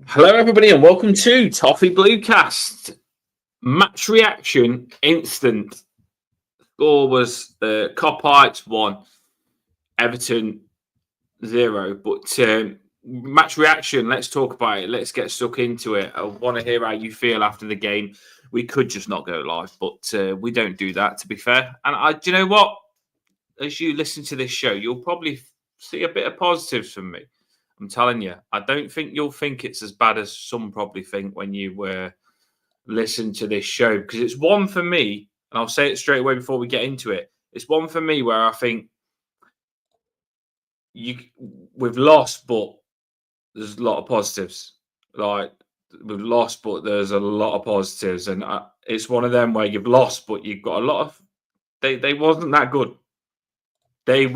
Hello, everybody, and welcome to Toffee Bluecast. Match reaction, instant. Score was Copites 1, Everton 0. But match reaction, let's talk about it. Let's get stuck into it. I want to hear how you feel after the game. We could just not go live, but we don't do that, to be fair. And do you know what? As you listen to this show, you'll probably see a bit of positives from me. I'm telling you, I don't think you'll think it's as bad as some probably think when you listen to this show. Because it's one for me, and I'll say it straight away before we get into it. It's one for me where I think we've lost, but there's a lot of positives. Like, we've lost, but there's a lot of positives. And it's one of them where you've lost, but you've got a lot of... They wasn't that good. They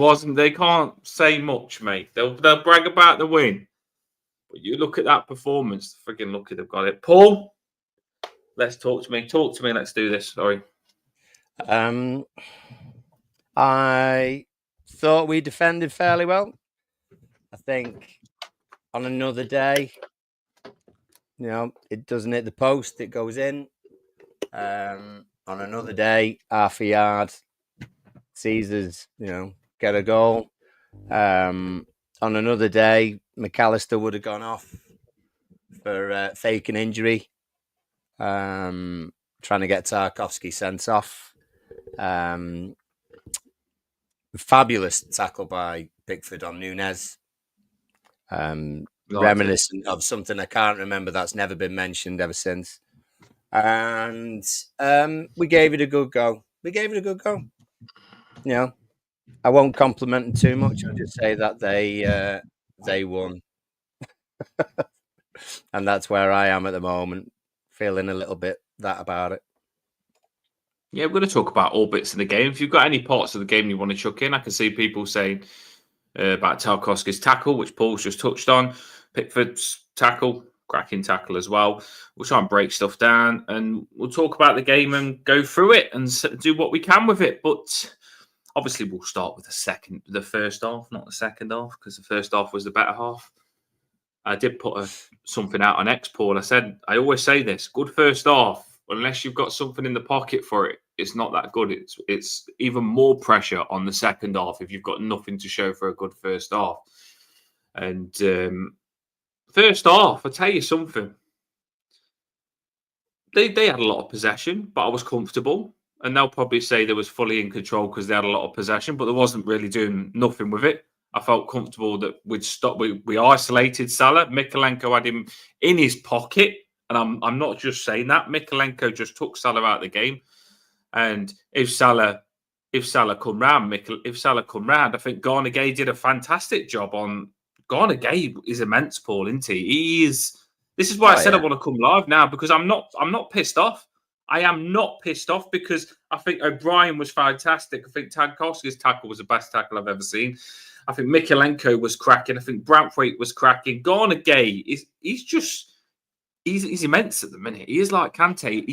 can't say much, mate. They'll brag about the win. But you look at that performance, friggin' lucky they've got it. Paul, let's talk to me. Talk to me. Let's do this. Sorry. I thought we defended fairly well. I think on another day, it doesn't hit the post, it goes in. On another day, half a yard, Caesars, get a goal. On another day, McAllister would have gone off for faking injury, trying to get Tarkowski sent off. Fabulous tackle by Pickford on Núñez. Reminiscent of something I can't remember that's never been mentioned ever since. And we gave it a good go. I won't compliment them too much. I'll just say that they won. And that's where I am at the moment, feeling a little bit that about it. Yeah, we're going to talk about all bits of the game. If you've got any parts of the game you want to chuck in, I can see people saying about Tarkowski's tackle, which Paul's just touched on. Pickford's tackle, cracking tackle as well. We'll try and break stuff down, and we'll talk about the game and go through it and do what we can with it. But obviously, we'll start with the first half, not the second half, because the first half was the better half. I did put something out on X, Paul. I always say this: good first half. Unless you've got something in the pocket for it, it's not that good. It's even more pressure on the second half if you've got nothing to show for a good first half. And first half, I'll tell you something. They had a lot of possession, but I was comfortable. And they'll probably say they was fully in control because they had a lot of possession, but they wasn't really doing nothing with it. I felt comfortable that we'd stop. We isolated Salah. Mykolenko had him in his pocket. And I'm not just saying that. Mykolenko just took Salah out of the game. And if Salah come round, I think Gana Gay did a fantastic job on... Gana Gay is immense, Paul, isn't he? This is why I said I want to come live now, because I'm not pissed off. I am not pissed off because I think O'Brien was fantastic. I think Tarkowski's tackle was the best tackle I've ever seen. I think Mykolenko was cracking. I think Branthwaite was cracking. Gana Gay He's immense at the minute. He is like Kante.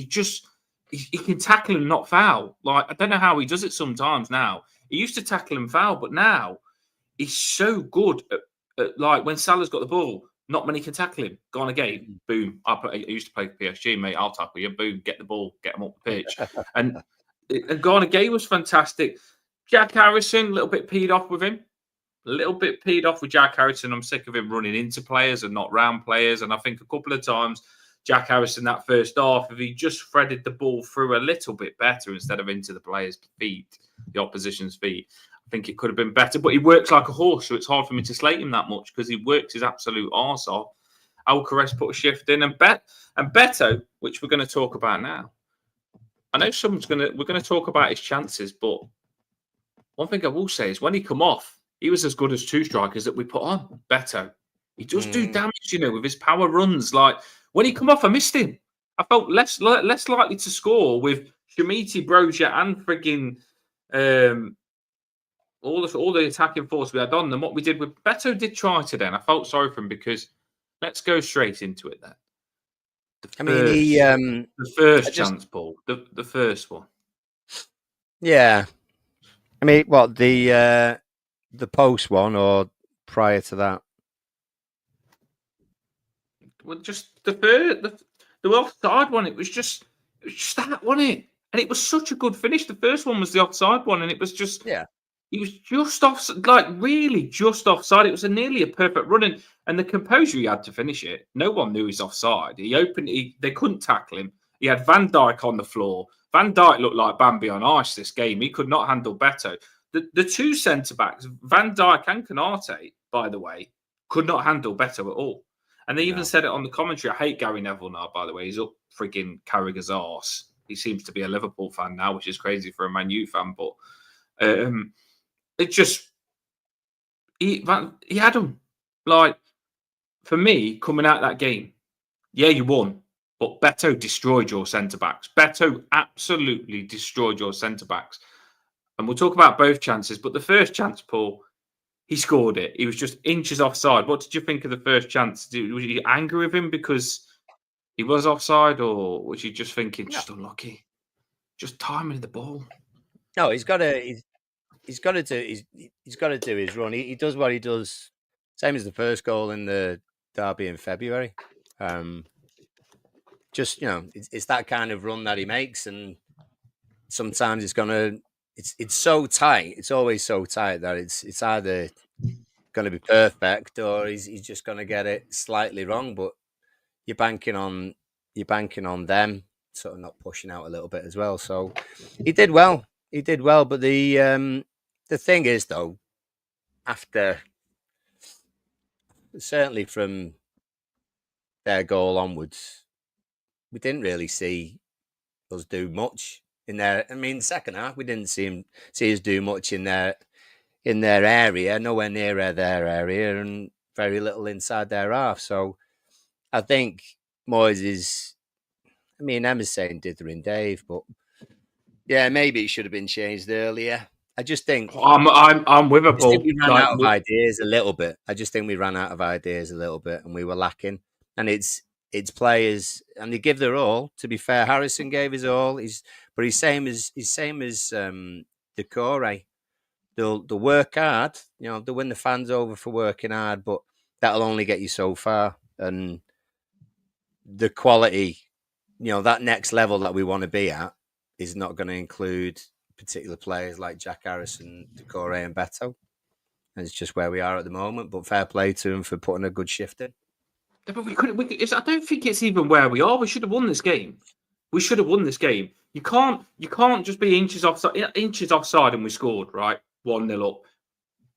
He can tackle and not foul. Like, I don't know how he does it sometimes now. He used to tackle and foul, but now he's so good at like when Salah's got the ball, not many can tackle him. Gana Gay, boom. I used to play for PSG, mate. I'll tackle you. Boom, get the ball, get him up the pitch. and Gana Gay was fantastic. Jack Harrison, a little bit peed off with him. A little bit peed off with Jack Harrison. I'm sick of him running into players and not round players. And I think a couple of times, Jack Harrison, that first half, if he just threaded the ball through a little bit better instead of into the player's feet, the opposition's feet, I think it could have been better. But he works like a horse, so it's hard for me to slate him that much because he works his absolute arse off. Alcaraz put a shift in. And Beto, which we're going to talk about now. I know we're going to talk about his chances, but one thing I will say is when he come off, he was as good as two strikers that we put on. Beto. He does do damage, with his power runs. Like, when he come off, I missed him. I felt less likely to score with Shamiti, Broja, and frigging all the attacking force we had on than what we did with Beto. Did try today, and I felt sorry for him because let's go straight into it then. The first chance, Paul. The first one. Yeah. I mean, what the post one or prior to that? Well, just the offside one. It was just that, wasn't it? And it was such a good finish. The first one was the offside one, and it was just Yeah. he was just off, like really just offside. It was nearly a perfect run, and the composure he had to finish it. No one knew he's offside. They couldn't tackle him. He had Van Dijk on the floor. Van Dijk looked like Bambi on ice this game. He could not handle Beto. The two centre backs, Van Dijk and Canate, by the way, could not handle Beto at all. And they even said it on the commentary. I hate Gary Neville now, by the way. He's up frigging Carragher's arse. He seems to be a Liverpool fan now, which is crazy for a Man U fan. But it just he had him. Like, for me, coming out of that game, yeah, you won, but Beto destroyed your centre backs. Beto absolutely destroyed your centre backs. And we'll talk about both chances, but the first chance, Paul, he scored it. He was just inches offside. What did you think of the first chance? Was you angry with him because he was offside, or was you just thinking just unlucky, just timing the ball? No, he's got to do his run. He does what he does, same as the first goal in the derby in February. Just it's that kind of run that he makes, and sometimes it's so tight. It's always so tight that it's either going to be perfect or he's just going to get it slightly wrong. But you're banking on them sort of not pushing out a little bit as well. So he did well. But the thing is, though, after certainly from their goal onwards, we didn't really see us do much in there. I mean, second half we didn't see us do much in their area, nowhere near their area, and very little inside their half. So I think Moyes is. I mean, Emma's saying dithering Dave, but yeah, maybe it should have been changed earlier. I just think I'm with a Paul. We ran out of ideas a little bit. I just think we ran out of ideas a little bit, and we were lacking. And it's players, and they give their all. To be fair, Harrison gave his all. He's same as Decore. They'll work hard. They'll win the fans over for working hard, but that'll only get you so far. And the quality, that next level that we want to be at is not going to include particular players like Jack Harrison, Decore, and Beto. And it's just where we are at the moment. But fair play to them for putting a good shift in. But I don't think it's even where we are. We should have won this game. You can't just be inches offside and we scored, right? 1-0 up,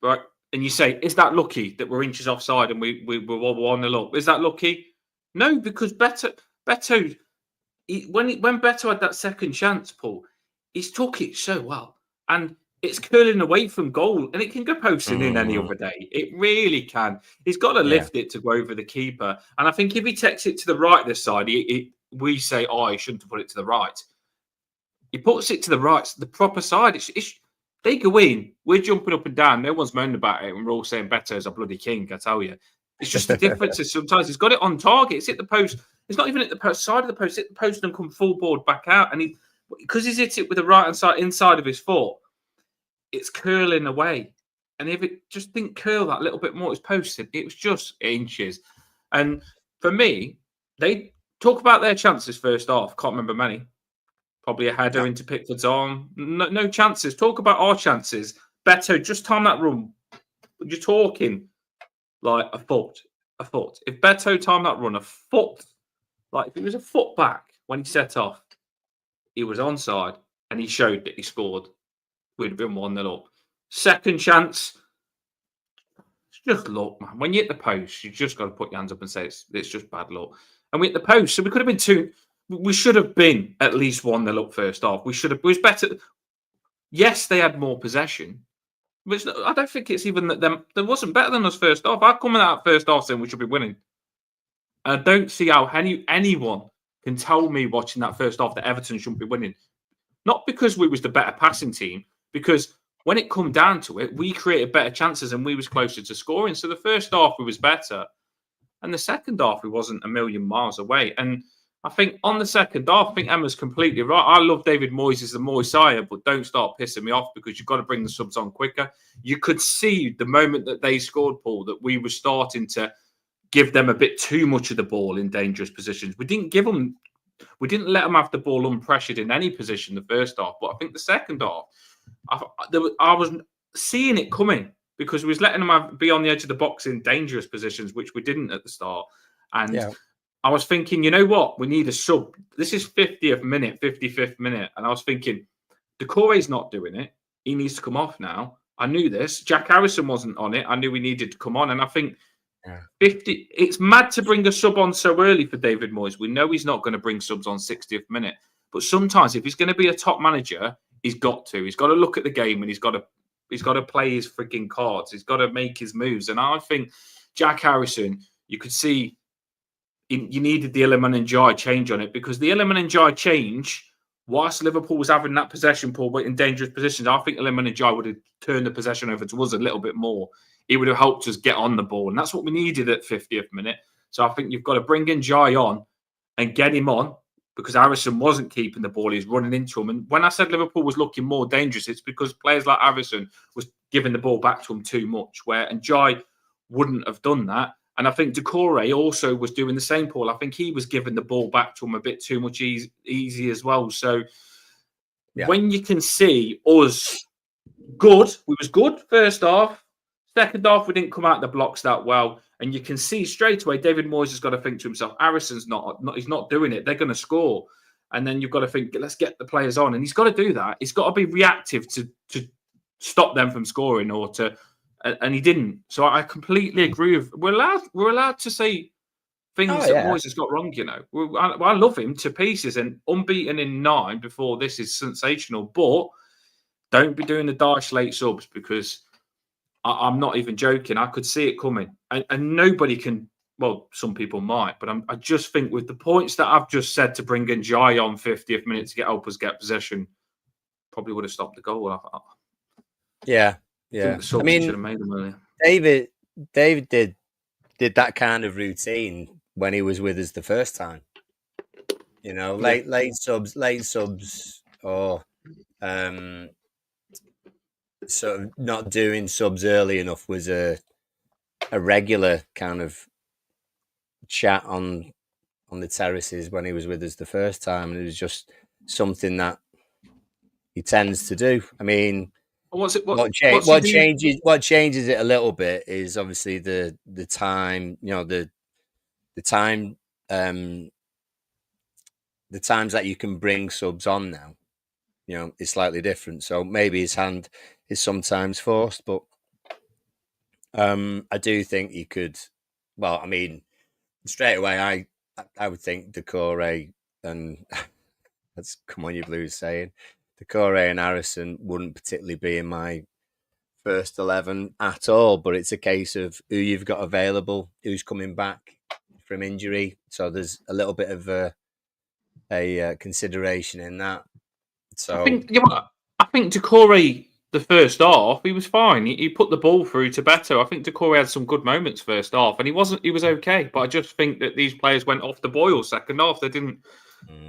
right? And you say, is that lucky that we're inches offside and we were 1-0 up? Is that lucky? No, because Beto, when Beto had that second chance, Paul, he's took it so well, and it's curling away from goal, and it can go posting in any other day. It really can. He's got to lift it to go over the keeper, and I think if he takes it to the right this side, we say, he shouldn't have put it to the right. He puts it to the right, the proper side. They go in. We're jumping up and down. No one's moaning about it, and we're all saying Beto's a bloody king. I tell you, it's just the difference is sometimes he's got it on target. It's hit the post. It's not even at the side of the post. Hit the post and come full board back out, and because he's hit it with the right hand side inside of his foot, it's curling away. And if it just didn't curl that little bit more, it's posted. It was just inches. And for me, they talk about their chances first half. Can't remember many. Probably a header into Pickford's arm. No chances. Talk about our chances. Beto, just time that run. You're talking like a foot. If Beto timed that run a foot, like if it was a foot back when he set off, he was onside and he showed that he scored. We'd have been 1-0 up. Second chance, it's just luck, man. When you hit the post, you just got to put your hands up and say it's just bad luck. And we hit the post, so we could have been two. We should have been at least 1-0 up first half. It was better. Yes, they had more possession. But I don't think it's even that they wasn't better than us first half. I come in that first half saying we should be winning. And I don't see how anyone can tell me watching that first half that Everton shouldn't be winning. Not because we was the better passing team, because when it come down to it, we created better chances and we was closer to scoring. So the first half we was better. And the second half we wasn't a million miles away. And I think on the second half, I think Emma's completely right. I love David Moyes as the Moyes, but don't start pissing me off because you've got to bring the subs on quicker. You could see the moment that they scored, Paul, that we were starting to give them a bit too much of the ball in dangerous positions. We didn't let them have the ball unpressured in any position the first half. But I think the second half, I was seeing it coming because we was letting them be on the edge of the box in dangerous positions, which we didn't at the start. And I was thinking, you know what? We need a sub. This is 50th minute, 55th minute. And I was thinking, Decore's not doing it. He needs to come off now. I knew this. Jack Harrison wasn't on it. I knew we needed to come on. And I think 50. It's mad to bring a sub on so early for David Moyes. We know he's not going to bring subs on 60th minute. But sometimes if he's going to be a top manager, he's got to. He's got to look at the game and he's got to play his freaking cards. He's got to make his moves. And I think Jack Harrison, you could see you needed the Iliman and Jai change on it because the Iliman and Jai change, whilst Liverpool was having that possession pull in dangerous positions, I think Iliman and Jai would have turned the possession over to us a little bit more. It would have helped us get on the ball. And that's what we needed at 50th minute. So I think you've got to bring in Jai on and get him on because Harrison wasn't keeping the ball. He's running into him. And when I said Liverpool was looking more dangerous, it's because players like Harrison was giving the ball back to him too much, and Jai wouldn't have done that. And I think Decore also was doing the same, Paul. I think he was giving the ball back to him a bit too much easy as well. So when you can see us good, we was good first half. Second half, we didn't come out the blocks that well. And you can see straight away, David Moyes has got to think to himself, Harrison's he's not doing it. They're going to score. And then you've got to think, let's get the players on. And he's got to do that. He's got to be reactive to stop them from scoring and he didn't. So I completely agree with. We're allowed to say things that Moyes has got wrong. You know, I love him to pieces and unbeaten in 9 before this is sensational. But don't be doing the Daesh late subs because I'm not even joking. I could see it coming, and nobody can. Well, some people might, but I just think with the points that I've just said to bring in Jai on 50th minute to help us get possession, probably would have stopped the goal. Yeah. I mean, should have made them earlier. David did that kind of routine when he was with us the first time. You know, late subs, or sort of not doing subs early enough was a regular kind of chat on the terraces when he was with us the first time, and it was just something that he tends to do. I mean, what changes it a little bit is obviously the time, you know, the time, the times that you can bring subs on now, you know, is slightly different. So maybe his hand is sometimes forced, but I do think he could. Well, I mean, straight away, I would think Decore and that's come on, you Blues saying Decore and Harrison wouldn't particularly be in my first 11 at all. But it's a case of who you've got available, who's coming back from injury. So there's a little bit of a consideration in that. So I think Decore, the first half, he was fine. He put the ball through to Beto. I think Decore had some good moments first half, and he was okay. But I just think that these players went off the boil second half. They didn't.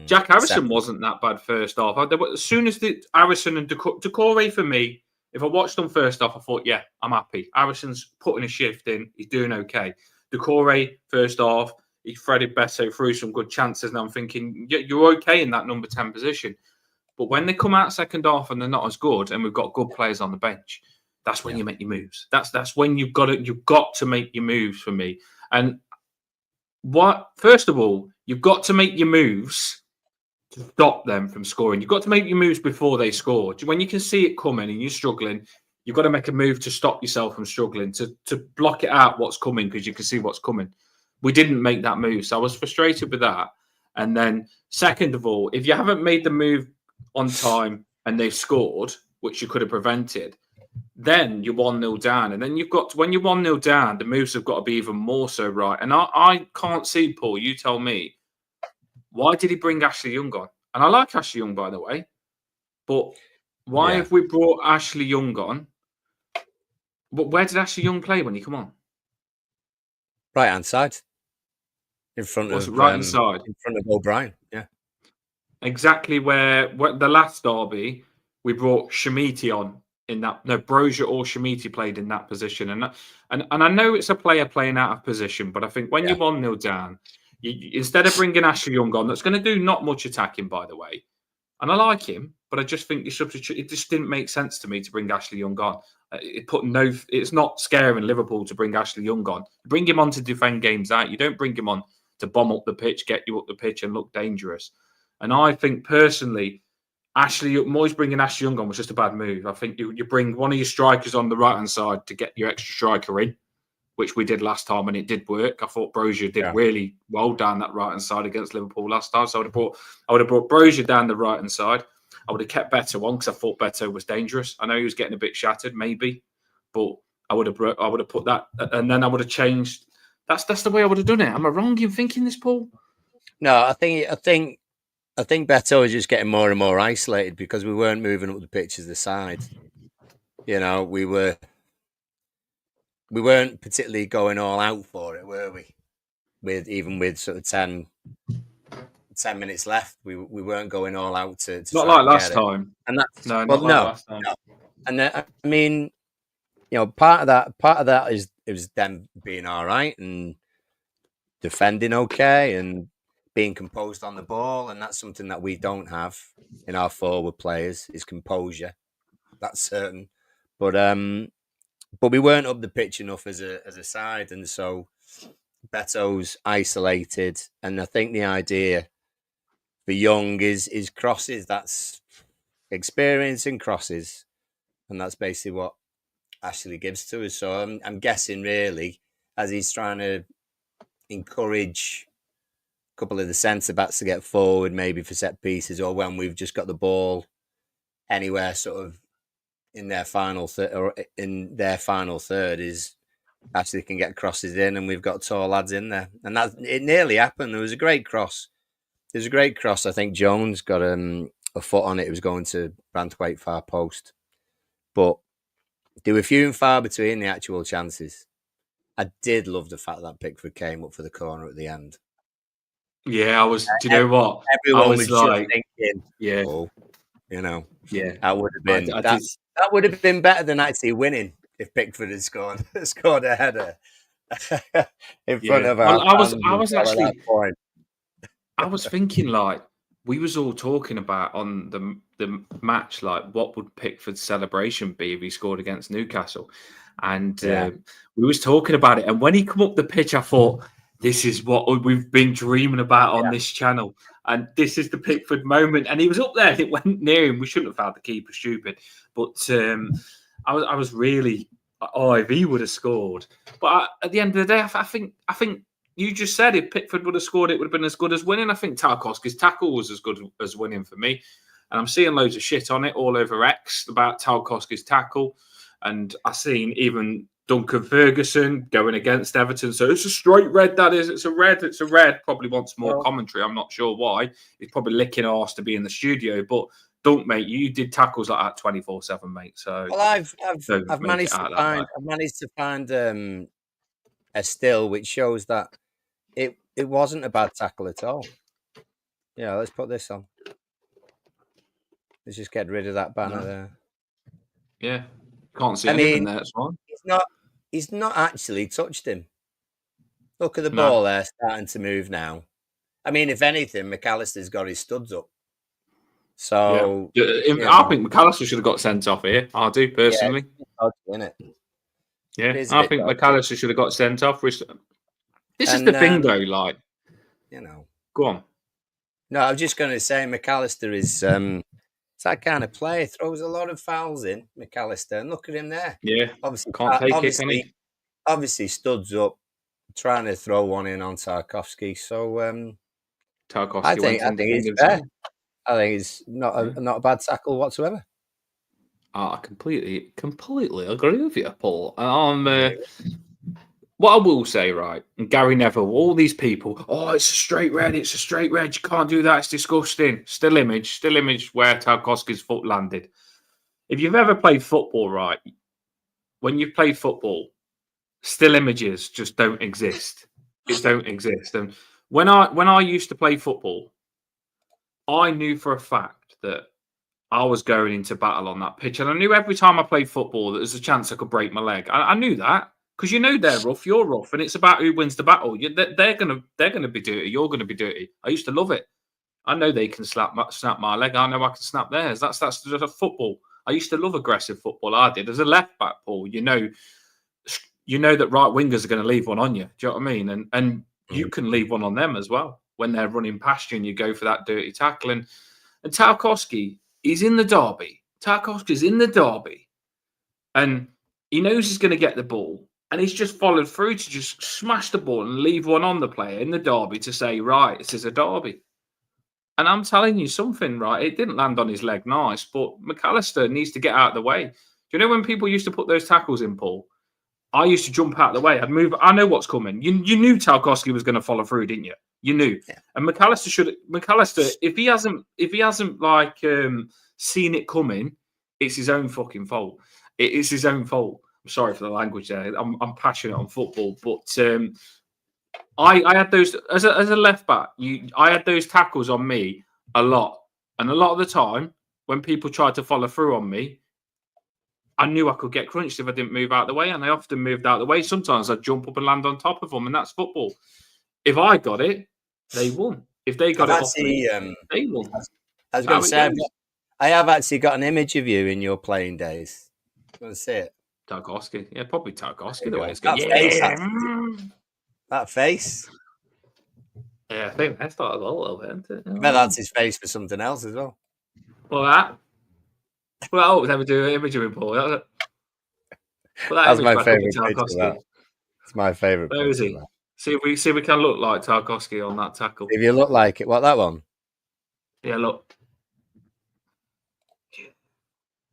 Jack Harrison wasn't that bad first half. As soon as the Harrison and Decore for me, if I watched them first half, I thought, yeah, I'm happy. Harrison's putting a shift in. He's doing okay. Decore first half, he threaded Beto through some good chances, and I'm thinking, yeah, you're okay in that number 10 position. But when they come out second half and they're not as good, and we've got good players on the bench, that's when you make your moves. That's when you've got to make your moves for me. And first of all, you've got to make your moves to stop them from scoring. You've got to make your moves before they score. When you can see it coming and you're struggling, you've got to make a move to stop yourself from struggling, to block it out what's coming because you can see what's coming. We didn't make that move, so I was frustrated with that. And then, second of all, if you haven't made the move on time and they've scored, which you could have prevented, then you're 1-0 down. And then when you're 1-0 down, the moves have got to be even more so right. And I can't see, Paul, you tell me, why did he bring Ashley Young on? And I like Ashley Young, by the way. But why have we brought Ashley Young on? But where did Ashley Young play when he come on? Right-hand side. in front What's of it, right hand side? O'Brien. Yeah, Exactly where the last derby we brought Shamiti on in that. No, Brozier or Shamiti played in that position, and I know it's a player playing out of position, but I think when yeah, you're 1-0 down, instead of bringing Ashley Young on, that's going to do not much attacking, by the way. And I like him, but I just think the substitute. It just didn't make sense to me to bring Ashley Young on. It's not scaring Liverpool to bring Ashley Young on. Bring him on to defend games out. You don't bring him on to bomb up the pitch, get you up the pitch, and look dangerous. And I think personally, Moyes bringing Ashley Young on was just a bad move. I think you bring one of your strikers on the right hand side to get your extra striker in, which we did last time, and it did work. I thought Brozier did really well down that right hand side against Liverpool last time. So I would have brought Brozier down the right hand side. I would have kept Beto on because I thought Beto was dangerous. I know he was getting a bit shattered, maybe, but I would have put that, and then I would have changed. That's the way I would have done it. Am I wrong in thinking this, Paul? No, I think Beto was just getting more and more isolated because we weren't moving up the pitch as the side. You know, we weren't particularly going all out for it, were we? With sort of 10 minutes left, we weren't going all out to Not try like and last get it. time. And that's Not well, like no, last time. no. And I mean, you know, part of that is it was them being all right and defending okay and being composed on the ball, and that's something that we don't have in our forward players is composure. That's certain, but we weren't up the pitch enough as a side, and so Beto's isolated, and I think the idea for Young is crosses. That's experience in crosses, and that's basically what Ashley gives to us. So I'm guessing really as he's trying to encourage a couple of the centre backs to get forward, maybe for set pieces, or when we've just got the ball anywhere, sort of in their final third, is Ashley can get crosses in, and we've got tall lads in there, and that it nearly happened. There was a great cross. There's a great cross. I think Jones got a foot on it. It was going to Branthwaite far post, but there were few and far between the actual chances. I did love the fact that Pickford came up for the corner at the end. Yeah, I was. Do you know what? Everyone was like, just thinking, yeah, oh, you know, yeah, that would have been that would have been better than actually winning if Pickford had scored a header in front of our fans. I was actually. I was thinking like we was all talking about on the match, like what would Pickford's celebration be if he scored against Newcastle, and we was talking about it. And when he come up the pitch, I thought this is what we've been dreaming about on this channel, and this is the Pickford moment. And he was up there, and it went near him. We shouldn't have had the keeper stupid, but I was really if he would have scored. But at the end of the day, I think. You just said if Pickford would have scored, it would have been as good as winning. I think Tarkowski's tackle was as good as winning for me. And I'm seeing loads of shit on it all over X about Tarkowski's tackle. And I've seen even Duncan Ferguson going against Everton. So it's a straight red, that is. It's a red. Probably wants more commentary. I'm not sure why. He's probably licking arse to be in the studio. But Dunk, mate, you did tackles like that 24/7, mate. So well, I've managed to find a still which shows that it wasn't a bad tackle at all. Yeah, let's put this on. Let's just get rid of that banner there. Yeah, can't see anything there. That's fine. He's not actually touched him. Look at the ball there, starting to move now. I mean, if anything, McAllister's got his studs up. So I think McAllister should have got sent off here. I do personally. Yeah, I think McAllister should have got sent off. This is the thing, though. Like, go on. No, I was just going to say McAllister is it's that kind of player. Throws a lot of fouls in, McAllister, and look at him there. Yeah, obviously can't take it, can he? Obviously studs up, trying to throw one in on Tarkowski. So Tarkowski I think he's fair. I think it's not a bad tackle whatsoever. I completely agree with you, Paul. What I will say, right, and Gary Neville, all these people, it's a straight red, you can't do that, it's disgusting. Still image where Tarkowski's foot landed. If you've ever played football, right, when you've played football, still images just don't exist. It don't exist. And When I used to play football, I knew for a fact that I was going into battle on that pitch, and I knew every time I played football that there's a chance I could break my leg. I knew that because you know they're rough, you're rough, and it's about who wins the battle. They're gonna be dirty, you're gonna be dirty. I used to love it. I know they can snap my leg. I know I can snap theirs. That's just a football. I used to love aggressive football. I did as a left back, Paul. You know that right wingers are going to leave one on you. Do you know what I mean? And you can leave one on them as well when they're running past you and you go for that dirty tackle. And Tarkowski, he's in the derby. Tarkowski's in the derby, and he knows he's going to get the ball, and he's just followed through to just smash the ball and leave one on the player in the derby to say, right, this is a derby. And I'm telling you something, right? It didn't land on his leg nice, but McAllister needs to get out of the way. Do you know when people used to put those tackles in, Paul? I used to jump out of the way. I'd move. I know what's coming. You knew Tarkowski was going to follow through, didn't you? You knew. Yeah. And McAllister, if he hasn't like seen it coming, it's his own fucking fault. It is his own fault. I'm sorry for the language there. I'm passionate on football, but I had those as a left back. I had those tackles on me a lot, and a lot of the time when people tried to follow through on me, I knew I could get crunched if I didn't move out of the way, and I often moved out of the way. Sometimes I'd jump up and land on top of them, and that's football. If I got it, they won. If they got off me, they won. I was going to say, I have actually got an image of you in your playing days. You want to see it? Tarkowski. Yeah, probably Tarkowski, the way it's going. That face. Yeah, I think that's not a little bit, isn't it? I bet that's his face for something else as well. Well, that. Well, never do an image of him, Paul. That's my favourite picture. It's my favourite. Where is he? See if we can look like Tarkowski on that tackle. If you look like it, what, that one? Yeah, look.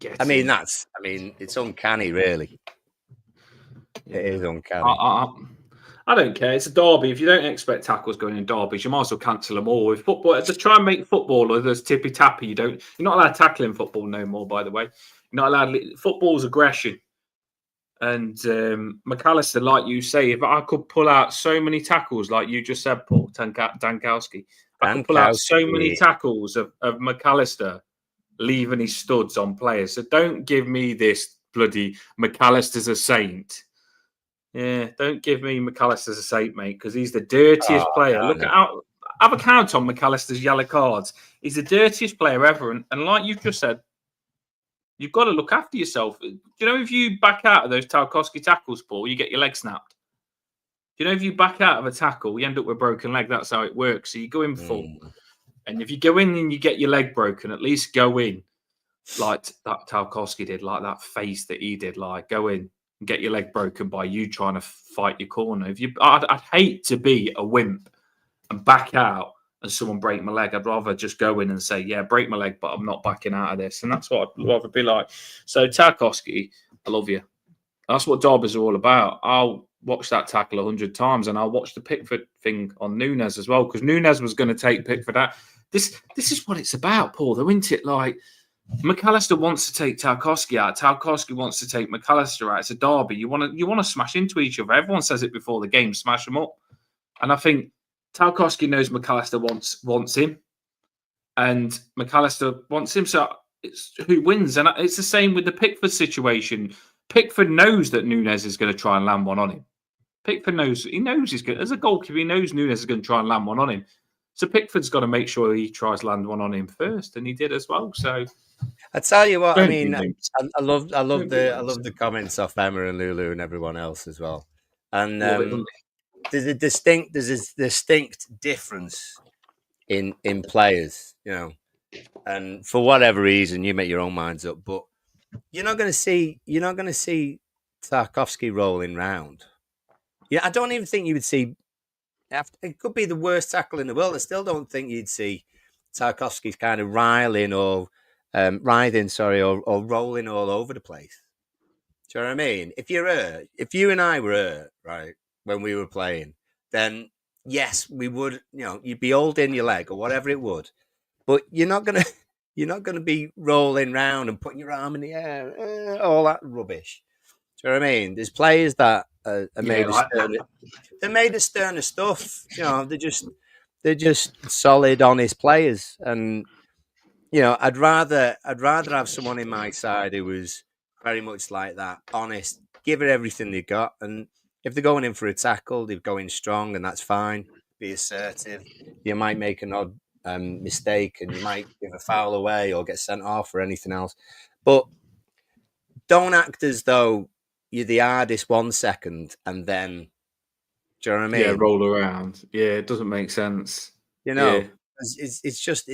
It's uncanny, really. Yeah. It is uncanny. I don't care. It's a derby. If you don't expect tackles going in derbies, you might as well cancel them all. If football, just try and make football or there's tippy tappy. You're not allowed tackling football no more. By the way, you're not allowed. Football's aggression. And McAllister, like you say, if I could pull out so many tackles, like you just said, Paul Dankowski, I could pull out so many tackles of McAllister leaving his studs on players. So don't give me this bloody McAllister's a saint. Yeah, don't give me McAllister's a saint, mate, because he's the dirtiest player. Look out, have a count on McAllister's yellow cards. He's the dirtiest player ever. And like you've just said, you've got to look after yourself. Do you know if you back out of those Tarkowski tackles, Paul, you get your leg snapped? Do you know if you back out of a tackle, you end up with a broken leg? That's how it works. So you go in full. And if you go in and you get your leg broken, at least go in like that Tarkowski did, like that face that he did, like go in and get your leg broken by you trying to fight your corner. I'd hate to be a wimp and back out and someone break my leg. I'd rather just go in and say, yeah, break my leg, but I'm not backing out of this. And that's what I'd rather be like. So Tarkowski, I love you. That's what derbies are all about. I'll watch that tackle 100 times and I'll watch the Pickford thing on Nunes as well, because Nunes was going to take Pickford out. This is what it's about, Paul, though, isn't it? Like, McAllister wants to take Tarkowski out. Tarkowski wants to take McAllister out. It's a derby. You want to smash into each other. Everyone says it before the game, smash them up. And I think Tarkowski knows McAllister wants him, and McAllister wants him. So it's who wins. And it's the same with the Pickford situation. Pickford knows that Nunes is going to try and land one on him. Pickford knows. He knows he's good. As a goalkeeper, he knows Nunes is going to try and land one on him. So Pickford's got to make sure he tries to land one on him first, and he did as well. So I tell you what, I mean, I love the comments off Emma and Lulu and everyone else as well. And there's a distinct difference in players, you know. And for whatever reason, you make your own minds up, but you're not going to see Tarkowski rolling round. Yeah, I don't even think you would see. It could be the worst tackle in the world. I still don't think you'd see Tarkowski's kind of writhing or rolling all over the place. Do you know what I mean? If you and I were hurt, right, when we were playing, then yes, we would. You know, you'd be holding your leg or whatever it would, but you're not gonna be rolling round and putting your arm in the air, all that rubbish. Do you know what I mean? There's players that are made of sterner. They're made of sterner stuff. You know, They're just solid, honest players, and I'd rather have someone in my side who was very much like that, honest, give it everything they got, and if they're going in for a tackle, they're going strong, and that's fine. Be assertive. You might make an odd mistake, and you might give a foul away or get sent off or anything else, but don't act as though you're the hardest 1 second and then. Do you know what I mean? Yeah, roll around. Yeah, it doesn't make sense. Yeah. It's just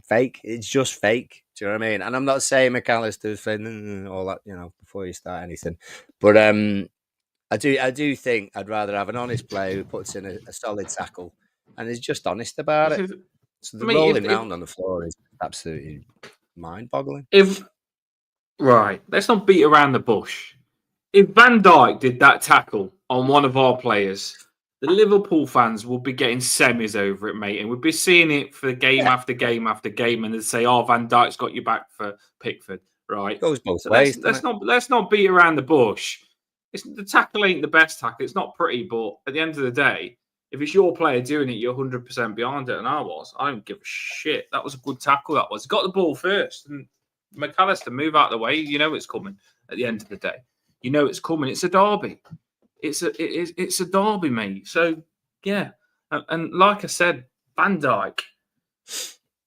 fake. It's just fake. Do you know what I mean? And I'm not saying McAllister's saying all that, before you start anything. But I do think I'd rather have an honest player who puts in a solid tackle and is just honest about it. So the rolling round on the floor is absolutely mind-boggling. Right, let's not beat around the bush. If Van Dijk did that tackle on one of our players, the Liverpool fans will be getting semis over it, mate, and we'd be seeing it for game after game after game, and they'd say, "Oh, Van Dijk's got you back for Pickford," right? It goes both ways. Let's not beat around the bush. The tackle ain't the best tackle. It's not pretty, but at the end of the day, if it's your player doing it, you're 100% behind it, and I don't give a shit. That was a good tackle. That was. Got the ball first, and McAllister, move out of the way. You know it's coming. At the end of the day, you know it's coming. It's a derby. It's a derby, mate. So yeah, and like I said, Van Dijk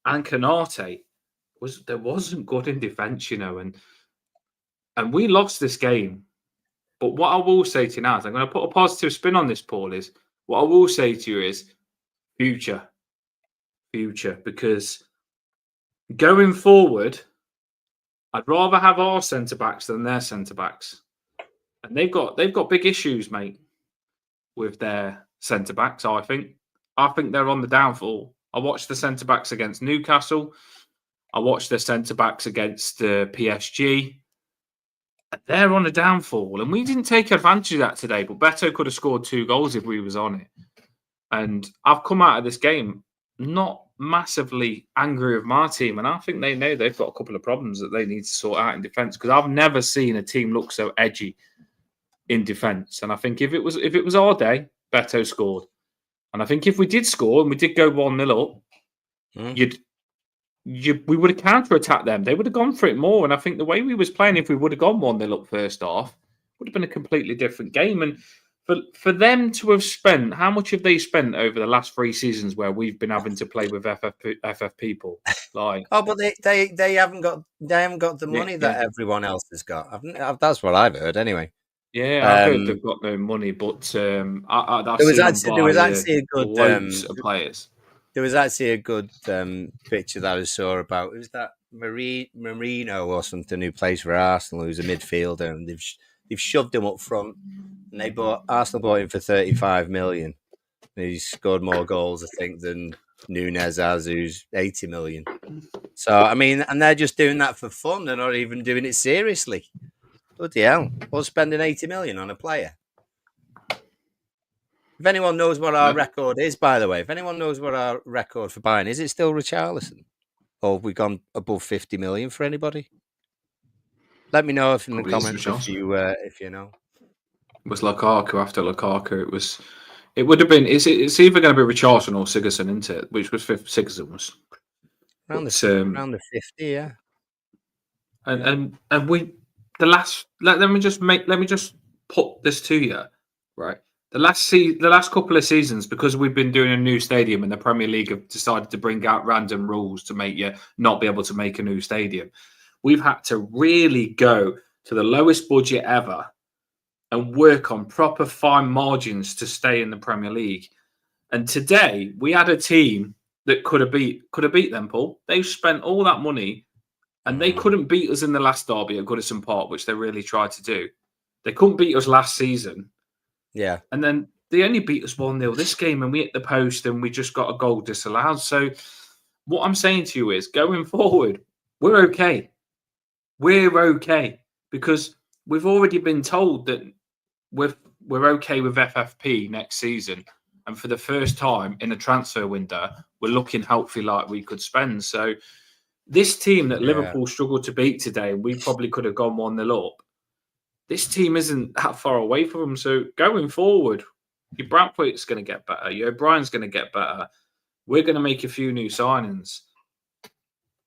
and Canate wasn't good in defence, and we lost this game. But what I will say to you now is, I'm going to put a positive spin on this, Paul. Is what I will say to you is future, because going forward, I'd rather have our centre backs than their centre backs. And they've got big issues, mate, with their centre backs. I think they're on the downfall. I watched the centre backs against Newcastle. I watched the centre backs against PSG. They're on a downfall, and we didn't take advantage of that today. But Beto could have scored 2 goals if we was on it. And I've come out of this game not massively angry with my team, and I think they know they've got a couple of problems that they need to sort out in defence, because I've never seen a team look so edgy in defence. And I think if it was our day, Beto scored. And I think if we did score and we did go 1-0 up, we would have counter-attacked them. They would have gone for it more. And I think the way we was playing, if we would have gone 1-0 up first half, would have been a completely different game. And for them to have spent, how much have they spent over the last 3 seasons where we've been having to play with FF people? Like, but they haven't got the money that everyone else has got. That's what I've heard anyway. Yeah, I've heard they've got no money, but there was actually a good loads of players. There was actually a good picture that I saw about, it was that Marino or something who plays for Arsenal, who's a midfielder, and they've shoved him up front, and Arsenal bought him for 35 million. And he's scored more goals, I think, than Nunes has, who's 80 million. So I mean, and they're just doing that for fun. They're not even doing it seriously. Bloody hell! What's spending 80 million on a player? If anyone knows what our record is, by the way, if anyone knows what our record for buying is, it still Richarlison? Or have we gone above 50 million for anybody? Let me know in the comments if you know. It was Lukaku after Lukaku. It would have been. It's either going to be Richarlison or Sigurdsson, isn't it? Which was Sigurdsson was around the 50, yeah. And we let me just put this to you, right? The last couple of seasons, because we've been doing a new stadium and the Premier League have decided to bring out random rules to make you not be able to make a new stadium, we've had to really go to the lowest budget ever and work on proper fine margins to stay in the Premier League. And today we had a team that could have beat them, Paul. They've spent all that money and they couldn't beat us in the last derby at Goodison Park, which they really tried to do. They couldn't beat us last season. Yeah. And then they only beat us 1-0 this game, and we hit the post and we just got a goal disallowed. So what I'm saying to you is, going forward, we're okay. We're okay, because we've already been told that we're okay with FFP next season. And for the first time in a transfer window, we're looking hopefully like we could spend. So this team that Liverpool struggled to beat today, we probably could have gone 1-0 up. This team isn't that far away from them. So going forward, Your Brathwaite's going to get better. Your O'Brien's going to get better. We're going to make a few new signings.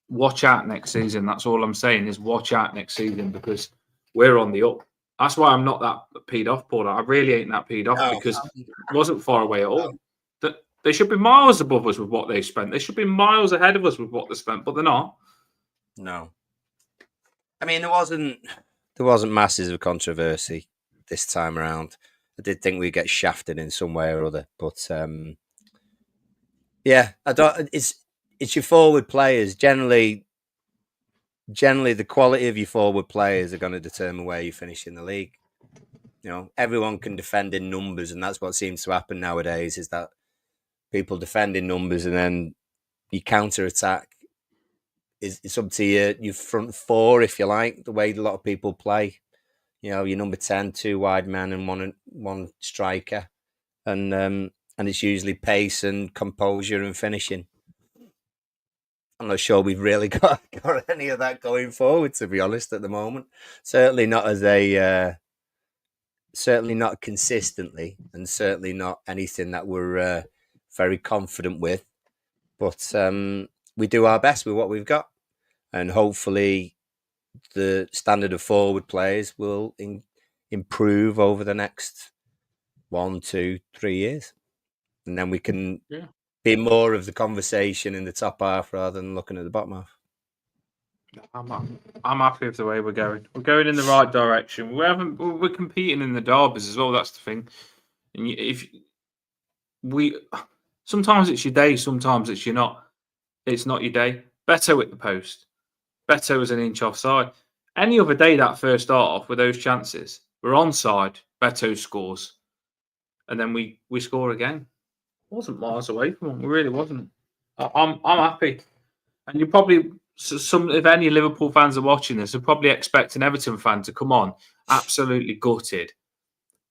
Watch out next season. That's all I'm saying is watch out next season because we're on the up. That's why I'm not that peed off, Paul. I really ain't that peed off because it wasn't far away at all. They should be miles above us with what they spent. They should be miles ahead of us with what they spent, but they're not. No. I mean, there wasn't masses of controversy this time around. I did think we'd get shafted in some way or other, but yeah, I don't. It's your forward players. Generally, the quality of your forward players are going to determine where you finish in the league. You know, everyone can defend in numbers, and that's what seems to happen nowadays. Is that people defend in numbers, and then you counter attack. It's up to your front four, if you like, the way a lot of people play. You know, your number 10, 2 wide men and one striker, and it's usually pace and composure and finishing. I'm not sure we've really got any of that going forward, to be honest, at the moment. Certainly not certainly not consistently, and certainly not anything that we're very confident with. But we do our best with what we've got, and hopefully the standard of forward players will improve over the next 1, 2, 3 years, and then we can be more of the conversation in the top half rather than looking at the bottom half. I'm happy with the way we're going. We're going in the right direction. We're competing in the derbies as well. That's the thing. And sometimes it's your day, sometimes it's not your day. Beto at the post. Beto was an inch offside. Any other day that first half with those chances, we're onside. Beto scores, and then we score again. Wasn't miles away from them. We really wasn't. I'm happy, and you probably if any Liverpool fans are watching this, are probably expect an Everton fan to come on absolutely gutted,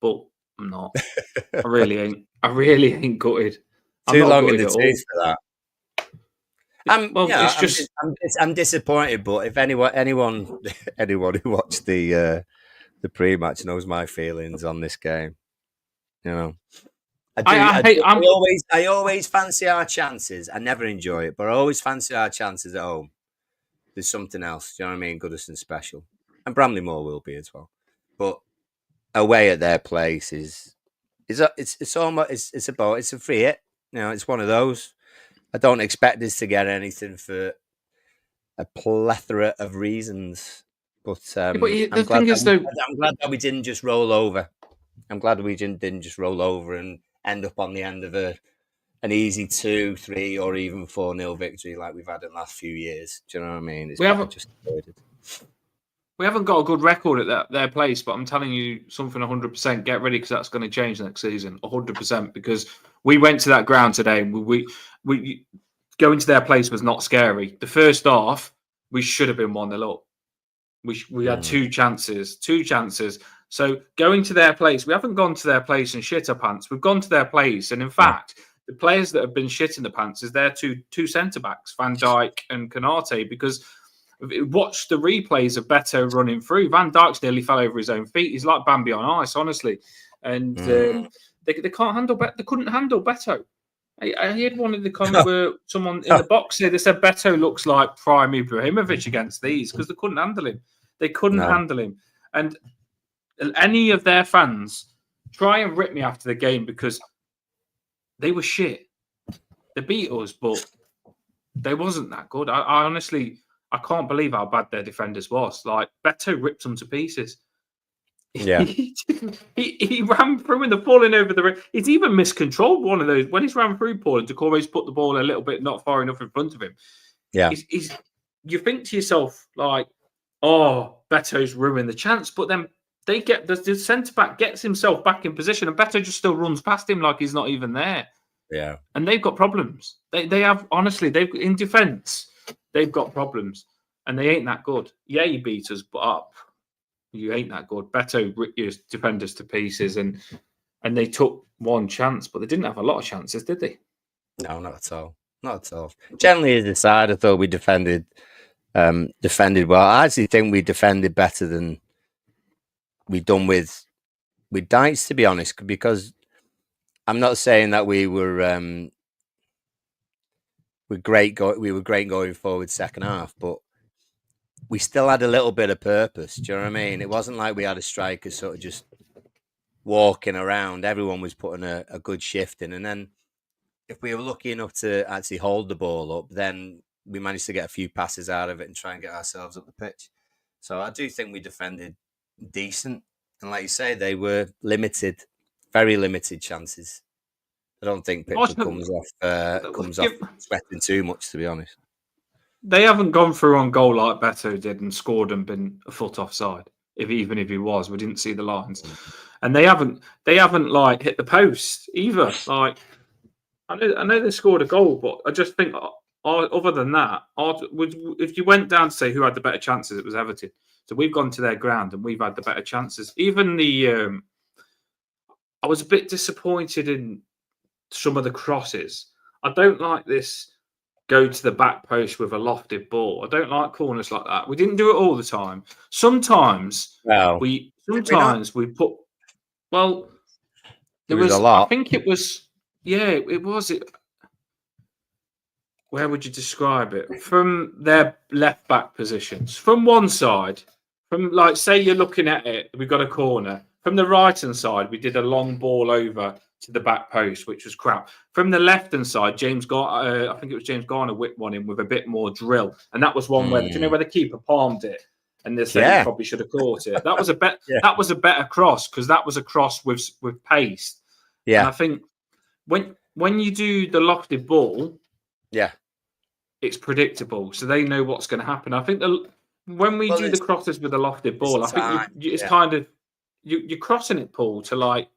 but I'm not. I really ain't gutted. Too long in the tooth for that. I'm disappointed, but if anyone who watched the pre-match knows my feelings on this game, you know, I always fancy our chances. I never enjoy it, but I always fancy our chances at home. There's something else, you know what I mean? Goodison special, and Bramley-Moore will be as well. But away at their place it's a free hit. You know, it's one of those. I don't expect us to get anything for a plethora of reasons, but I'm glad that we didn't just roll over. I'm glad we didn't just roll over and end up on the end of an easy 2, 3, or even 4-0 victory like we've had in the last few years. Do you know what I mean? We haven't got a good record at their place, but I'm telling you something 100%. Get ready because that's going to change next season, 100%. Because we went to that ground today. We going to their place was not scary. The first half, we should have been 1-0 up. We had two chances. So going to their place, we haven't gone to their place and shit our pants. We've gone to their place, and in fact, the players that have been shit in the pants is their two centre backs, Van Dijk and Konate, because. Watch the replays of Beto running through. Van Dijk's nearly fell over his own feet. He's like Bambi on ice, honestly. And they can't handle Beto. They couldn't handle Beto. I heard one of the comments where someone in the box here, they said Beto looks like prime Ibrahimovic against these because they couldn't handle him. They couldn't handle him. And any of their fans try and rip me after the game because they were shit. They beat us, but they wasn't that good. I honestly... I can't believe how bad their defenders was. Like, Beto ripped them to pieces. Yeah. he ran through and they're falling over the ring. He's even miscontrolled one of those. When he's ran through Paul and Decore's put the ball a little bit not far enough in front of him. Yeah. You think to yourself, like, oh, Beto's ruined the chance. But then they get the centre-back gets himself back in position and Beto just still runs past him like he's not even there. Yeah. And they've got problems. They have, honestly, in defence... They've got problems, and they ain't that good. Yeah, you beat us, but you ain't that good. Beto ripped your defenders to pieces, and they took one chance, but they didn't have a lot of chances, did they? No, not at all. Not at all. Generally, as a side, I thought we defended well. I actually think we defended better than we've done with Dykes, to be honest, because I'm not saying that we were great. We were great going forward second half, but we still had a little bit of purpose. Do you know what I mean? It wasn't like we had a striker sort of just walking around. Everyone was putting a good shift in, and then if we were lucky enough to actually hold the ball up, then we managed to get a few passes out of it and try and get ourselves up the pitch. So I do think we defended decent, and like you say, they were limited, very limited chances. I don't think Pickford comes off sweating too much, to be honest. They haven't gone through on goal like Beto did and scored and been a foot offside. Even if he was, we didn't see the lines, and they haven't like hit the post either. Like I know they scored a goal, but I just think other than that, if you went down to say who had the better chances, it was Everton. So we've gone to their ground and we've had the better chances. Even I was a bit disappointed in some of the crosses. I don't like this go to the back post with a lofted ball. I don't like corners like that. We didn't do it all the time. Sometimes we put there was a lot. I think it was it was it. Where would you describe it? From their left back positions. From one side, from like say you're looking at it, we've got a corner. From the right hand side, we did a long ball over to the back post, which was crap. From the left hand side, I think it was James Garner whipped one in with a bit more drill, and that was one where do you know where the keeper palmed it, and they said he probably should have caught it. That was a that was a better cross because that was a cross with pace. Yeah, and I think when you do the lofted ball, it's predictable, so they know what's going to happen. I think when we do the crosses with the lofted ball, I think it's kind of you're crossing it, Paul, to like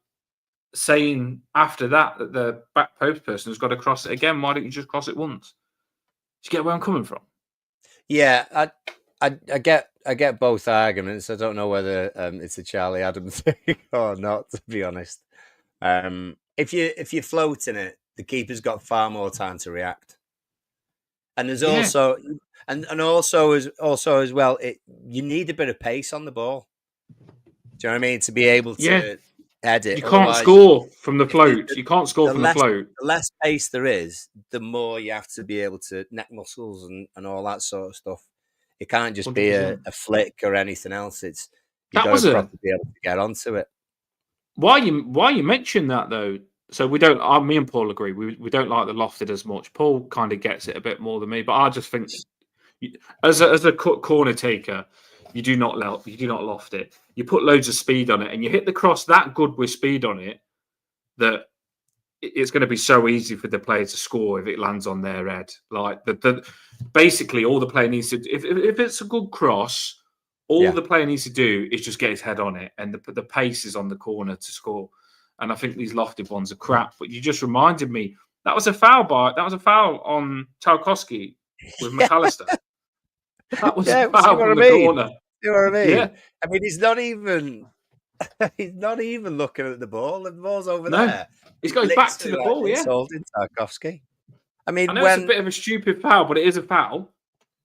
saying after that the back post person has got to cross it again. Why don't you just cross it once? Do you get where I'm coming from? Yeah, I get both arguments. I don't know whether it's a Charlie Adams thing or not, to be honest. If you're floating it, the keeper's got far more time to react. And there's also also as well, you need a bit of pace on the ball. Do you know what I mean? To be able to head it. You can't score from the float. You can't score from the float. The less pace there is, the more you have to be able to neck muscles and all that sort of stuff. It can't just 100%. Be a flick or anything else. You've got to properly be able to get onto it. Why you mention that though? So we don't. Me and Paul agree. We don't like the lofted as much. Paul kind of gets it a bit more than me, but I just think as a corner taker, you do not loft it. You put loads of speed on it, and you hit the cross that good with speed on it that it's going to be so easy for the player to score if it lands on their head. Like basically all the player needs to. If it's a good cross, all the player needs to do is just get his head on it, and the pace is on the corner to score. And I think these lofted ones are crap. But you just reminded me that was a foul on Tarkowski with McAllister. That was a foul on the corner. You know what I mean? Yeah. I mean, he's not even looking at the ball. The ball's over there. He's got his back to the ball. Holding Tarkowski. I mean, it's a bit of a stupid foul, but it is a foul.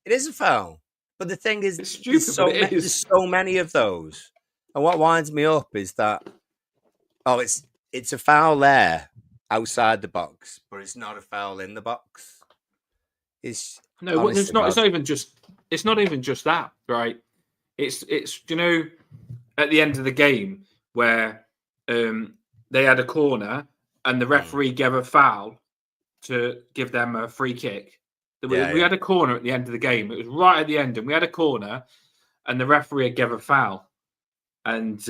It is a foul. But the thing is, it's stupid, there's so many of those. And what winds me up is that it's a foul there outside the box, but it's not a foul in the box. It's not even just that, right? It's at the end of the game where they had a corner and the referee gave a foul to give them a free kick. We had a corner at the end of the game. It was right at the end, and we had a corner, and the referee gave a foul, and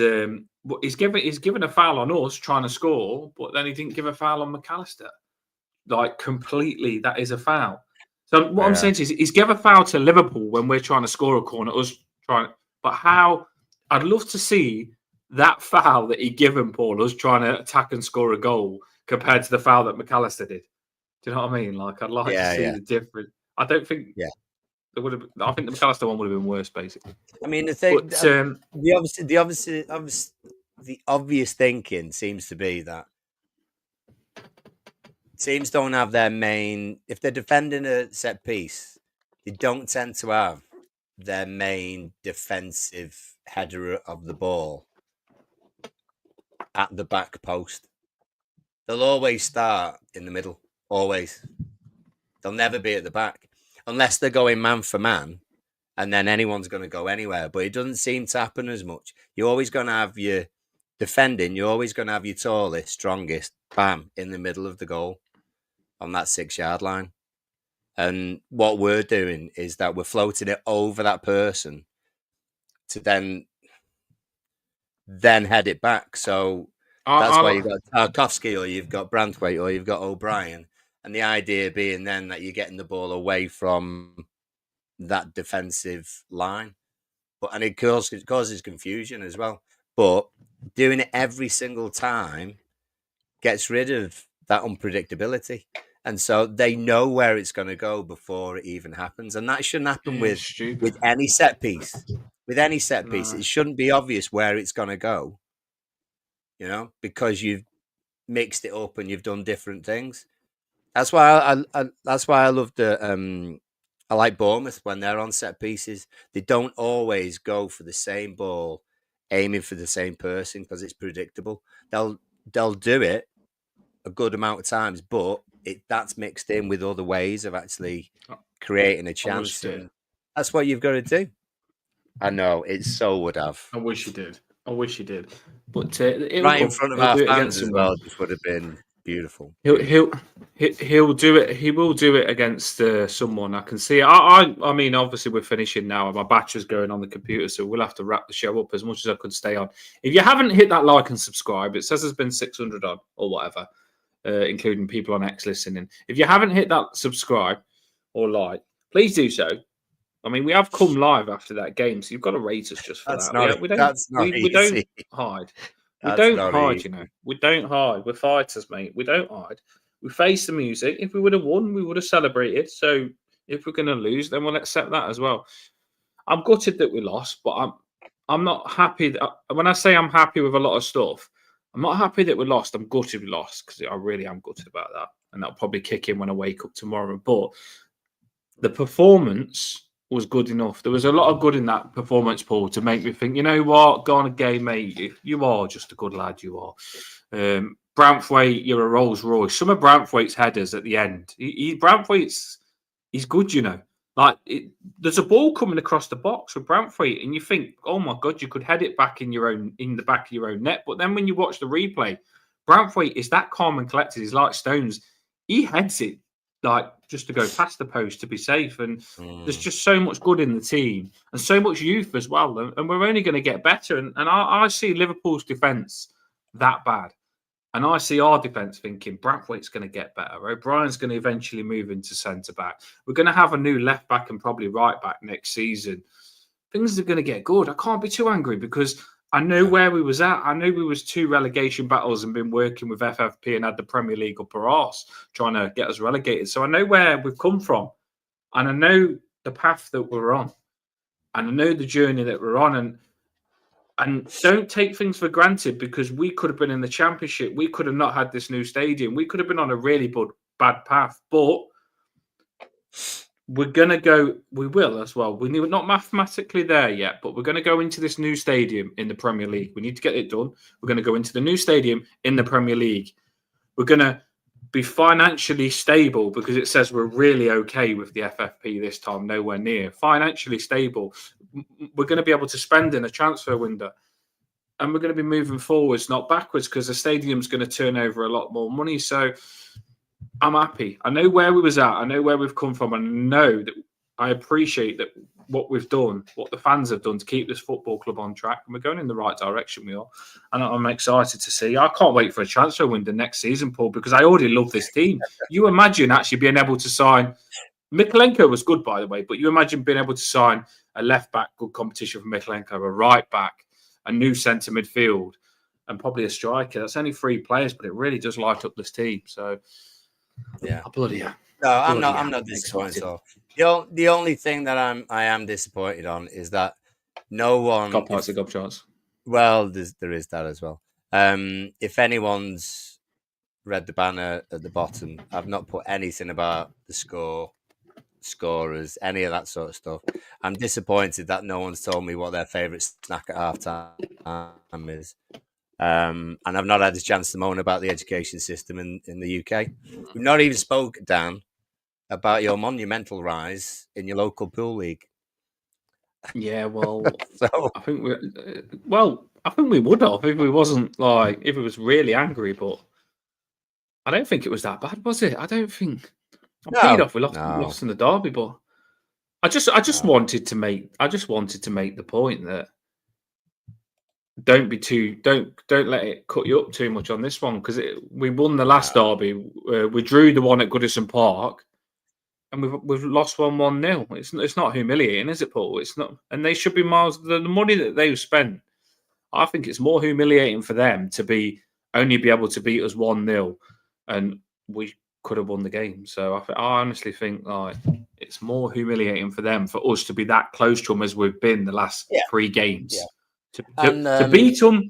he's given a foul on us trying to score, but then he didn't give a foul on McAllister. Like completely, that is a foul. So what I'm saying is, he's given a foul to Liverpool when we're trying to score a corner. But how? I'd love to see that foul that he given Paul us trying to attack and score a goal compared to the foul that McAllister did. Do you know what I mean? Like, I'd like to see the difference. I don't think. Yeah. There would have. I think the McAllister one would have been worse, basically. I mean, the thing. The obvious thinking seems to be that teams don't have their main. If they're defending a set piece, they don't tend to have their main defensive header of the ball at the back post. They'll always start in the middle. Always. They'll never be at the back unless they're going man for man, and then anyone's going to go anywhere. But it doesn't seem to happen as much. You're always going to have your defending. You're always going to have your tallest, strongest, bam, in the middle of the goal on that 6-yard line. And what we're doing is that we're floating it over that person to then head it back. So that's why you've got Tarkovsky or you've got Branthwaite or you've got O'Brien. And the idea being then that you're getting the ball away from that defensive line. And it causes confusion as well. But doing it every single time gets rid of that unpredictability. And so they know where it's going to go before it even happens. And that shouldn't happen with any set piece. With any set piece, it shouldn't be obvious where it's going to go, because you've mixed it up and you've done different things. That's why I love I like Bournemouth when they're on set pieces. They don't always go for the same ball, aiming for the same person because it's predictable. They'll do it a good amount of times, but that's mixed in with other ways of actually creating a chance. And that's what you've got to do. I know it so would have. I wish you did. But right in front of our fans as well, just would have been beautiful. He'll do it. He will do it against someone. I can see it. I mean, obviously we're finishing now. My battery's going on the computer, so we'll have to wrap the show up as much as I could stay on. If you haven't hit that like and subscribe, it says there's been 600 on or whatever, including people on X listening. If you haven't hit that subscribe or like, please do so. I mean, we have come live after that game, so you've got to rate us just for that. We don't hide. We don't hide, We don't hide. We're fighters, mate. We don't hide. We face the music. If we would have won, we would have celebrated. So if we're going to lose, then we'll accept that as well. I'm gutted that we lost, but I'm not happy. When I say I'm happy with a lot of stuff, I'm not happy that we lost. I'm gutted we lost because I really am gutted about that. And that'll probably kick in when I wake up tomorrow. But the performance was good enough. There was a lot of good in that performance, Paul, to make me think, you know what, go on a game, mate. You are just a good lad, you are. Branthwaite, you're a Rolls Royce. Some of Branthwaite's headers at the end. Branthwaite's he's good, there's a ball coming across the box with Branthwaite, and you think, oh my God, you could head it back in the back of your own net. But then when you watch the replay, Branthwaite is that calm and collected. He's like Stones. He heads it just to go past the post to be safe. And there's just so much good in the team and so much youth as well. And we're only going to get better. And I see Liverpool's defence that bad. And I see our defence thinking Branthwaite's going to get better. O'Brien's going to eventually move into centre-back. We're going to have a new left-back and probably right-back next season. Things are going to get good. I can't be too angry because I know where we was at. I know we was 2 relegation battles and been working with FFP and had the Premier League up our arse trying to get us relegated. So I know where we've come from. And I know the path that we're on. And I know the journey that we're on. And don't take things for granted because we could have been in the Championship. We could have not had this new stadium. We could have been on a really bad path. But we're going to go, we will as well. We're not mathematically there yet, but we're going to go into this new stadium in the Premier League. We need to get it done. We're going to go into the new stadium in the Premier League. We're going to be financially stable because it says we're really okay with the FFP this time, nowhere near. Financially stable. We're going to be able to spend in a transfer window. And we're going to be moving forwards, not backwards, because the stadium's going to turn over a lot more money. So I'm happy. I know where we was at. I know where we've come from. And I know that I appreciate that what we've done, what the fans have done to keep this football club on track. And we're going in the right direction, we are. And I'm excited to see. I can't wait for a transfer window next season, Paul, because I already love this team. You imagine actually being able to sign. Mikolenko was good, by the way, but you imagine being able to sign a left-back, good competition for Mikolenko, a right-back, a new centre midfield, and probably a striker. That's only 3 players, but it really does light up this team. So, yeah, bloody hell. No, I'm not disappointed. So the only thing that I am disappointed on is that no one got chance. Well, there is that as well. If anyone's read the banner at the bottom, I've not put anything about the scorers, any of that sort of stuff. I'm disappointed that no one's told me what their favourite snack at half time is. And I've not had a chance to moan about the education system in the UK. We've not even spoke, Dan, about your monumental rise in your local pool league. Yeah, well, So I think we would have if we wasn't like if it was really angry, but I don't think it was that bad, was it? I don't think I'm peed off. We lost in the derby, but I just wanted to make the point that don't let it cut you up too much on this one because we won the last derby, we drew the one at Goodison Park, and we've lost 1-0. It's not humiliating, is it, Paul? It's not, and they should be miles. The money that they've spent, I think it's more humiliating for them to be able to beat us 1-0, and we could have won the game. So I honestly think like it's more humiliating for them for us to be that close to them as we've been the last 3 games. Yeah. To beat them,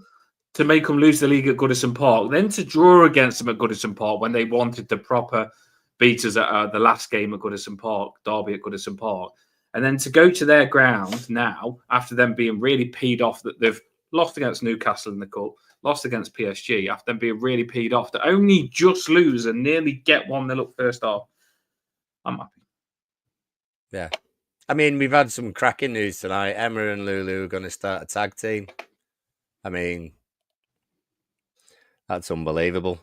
to make them lose the league at Goodison Park, then to draw against them at Goodison Park when they wanted the proper beat us at the last game at Goodison Park, derby at Goodison Park, and then to go to their ground now after them being really peed off that they've lost against Newcastle in the cup, lost against PSG, after them being really peed off to only just lose and nearly get 1-0 up first half. I'm happy. Yeah. I mean, we've had some cracking news tonight. Emma and Lulu are going to start a tag team. I mean, that's unbelievable.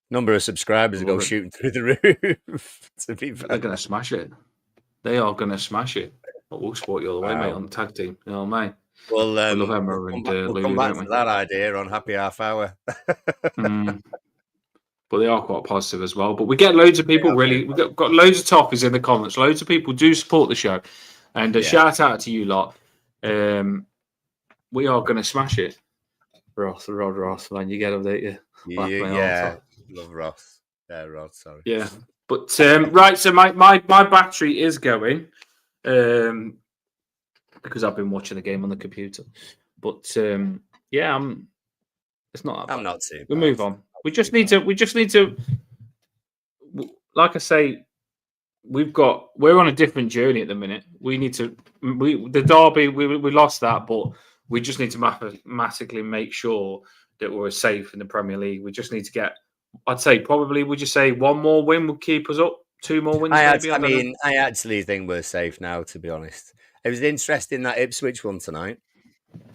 Number of subscribers go shooting through the roof. To be fair, they're going to smash it. They are going to smash it. But we'll support you all the way, mate, on the tag team. You know what I mean? Well, we love Emma we'll and Lulu, come back to that idea on Happy Half Hour. But they are quite positive as well. But we get loads of people we've got loads of topics in the comments. Loads of people do support the show. And a shout out to you lot. We are going to smash it. Ross, man. You get up there, you? Love Ross. Yeah, Ross, sorry. Yeah. But, right, so my battery is going because I've been watching the game on the computer. But, it's not that bad. I'm not too bad. We'll move on. We just need to, like I say, we're on a different journey at the minute. The derby, we lost that, but we just need to mathematically make sure that we're safe in the Premier League. We just need to get, I'd say probably, would you say one more win would keep us up? 2 more wins, maybe? I actually think we're safe now, to be honest. It was interesting that Ipswich won tonight.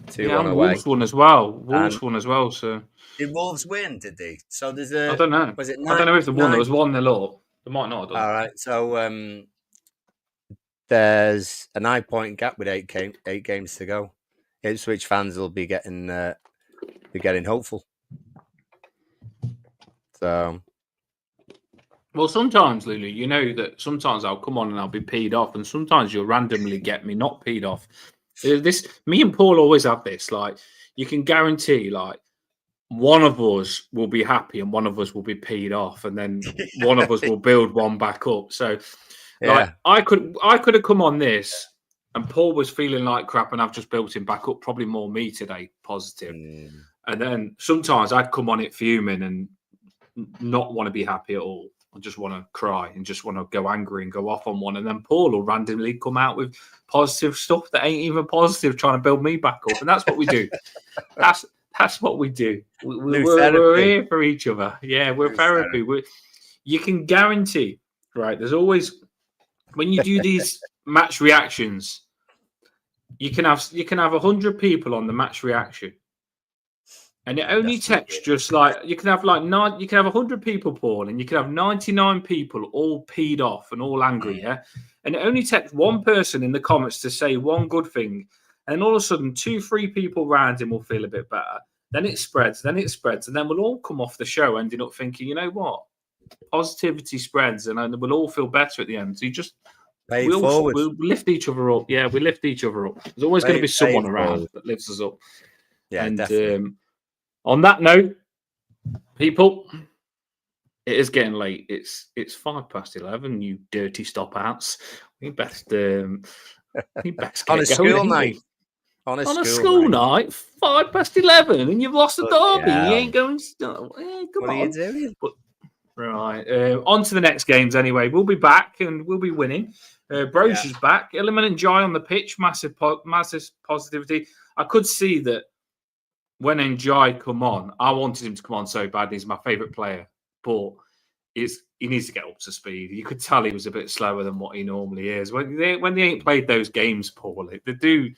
2-1 away. Wolves won as well. So did Wolves win? Did they? So there's I don't know. Was it? I don't know if they won. There was 1-0 up. They might not have done. All right. So there's a 9-point gap with 8 games to go. Ipswich fans will be getting hopeful. So. Well, sometimes, Lulu, you know that sometimes I'll come on and I'll be peed off, and sometimes you'll randomly get me not peed off. Me and Paul always have this. Like, you can guarantee, like, one of us will be happy and one of us will be peed off, and then one of us will build one back up. So, like, I could have come on this, and Paul was feeling like crap, and I've just built him back up. Probably more me today, positive. And then sometimes I'd come on it fuming and not want to be happy at all. I just want to cry and just want to go angry and go off on one. And then Paul will randomly come out with positive stuff that ain't even positive, trying to build me back up. And that's what we do. That's what we do. We're here for each other. Yeah, we're therapy. You can guarantee, right? There's always, when you do these match reactions, you can have 100 people on the match reaction. And it only takes just like you can have 100 people, Paul, and you can have 99 people all peed off and all angry, yeah. And it only takes one person in the comments to say one good thing, and all of a sudden 2-3 people around him will feel a bit better. Then it spreads, and then we'll all come off the show ending up thinking, you know what, positivity spreads, and we'll all feel better at the end. So you just we'll lift each other up. Yeah, we lift each other up. There's always going to be someone around that lifts us up. Yeah, and definitely. On that note, people, it is getting late. It's 11. You dirty stop outs. We best get on a school night. On a school night, 11, and you've lost the derby. You ain't going. Come what on. Are you doing? But, right. On to the next games. Anyway, we'll be back and we'll be winning. Broche is back. Element and Joy on the pitch. Massive positivity. I could see that. when Njai come on, I wanted him to come on so bad. He's my favourite player, but he needs to get up to speed. You could tell he was a bit slower than what he normally is. When they ain't played those games, Paul, they do.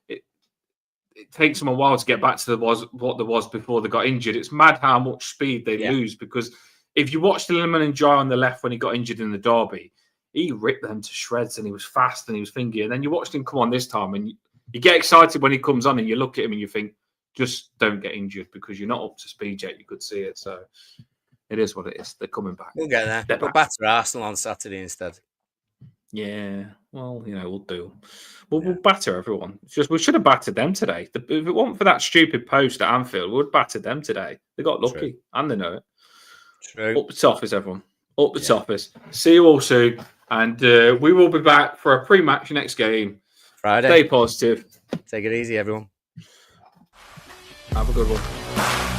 It takes them a while to get back to what there was before they got injured. It's mad how much speed they lose, because if you watched Liverpool Njai on the left when he got injured in the derby, he ripped them to shreds and he was fast and he was fingy. And then you watched him come on this time and you get excited when he comes on and you look at him and you think, just don't get injured because you're not up to speed yet. You could see it. So it is what it is. They're coming back. We'll get there. We'll batter Arsenal on Saturday instead. Yeah, well, we'll do. We'll batter everyone. It's just we should have battered them today. If it wasn't for that stupid post at Anfield, we would have battered them today. They got lucky and they know it. True. Up the toughest, everyone. Up the toughest. See you all soon. And we will be back for a pre-match next game. Friday. Stay positive. Take it easy, everyone. Have a good one.